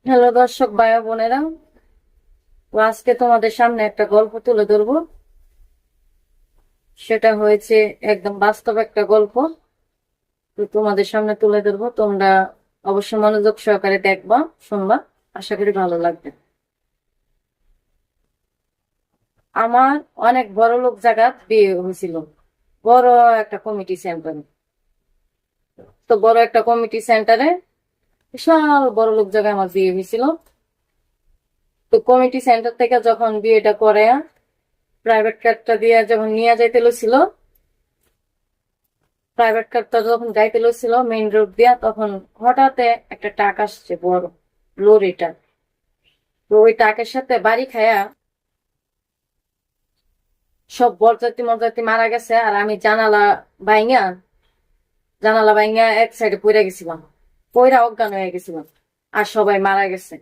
Hello দর্শক ভাই ও বোনেরা, তো আজকে তোমাদের সামনে একটা গল্প তুলে ধরবো। সেটা হয়েছে একদম বাস্তব একটা গল্প। তো তোমাদের সামনে তুলে ধরবো, তোমরা অবশ্যই মনোযোগ সহকারে দেখবা, শুনবা। আশা করি ভালো লাগবে। আমার অনেক বড় লোক জায়গা বিয়ে হয়েছিল, বড় একটা কমিটি সেন্টারে। তো বড় একটা কমিটি সেন্টারে বিশাল বড় লোক জায়গায় আমার বিয়ে হয়েছিল। তো কমিটি সেন্টার থেকে যখন বিয়েটা করে প্রাইভেট কারটা দিয়ে যখন নিয়ে যাইতে ছিল, প্রাইভেট কারটা যখন যাইতে ছিল মেইন রোড দিয়া, তখন হঠাৎ একটা ট্রাক আসছে, বড় লরিটা। তো ওই ট্রাকের সাথে বাড়ি খায়া সব বরযাত্রী মরযাত্রী মারা গেছে, আর আমি জানালা বাইঙা এক সাইডে পড়ে গেছিলাম, পইরা অজ্ঞান হয়ে গেছিলাম। আর সবাই মারা গেছে।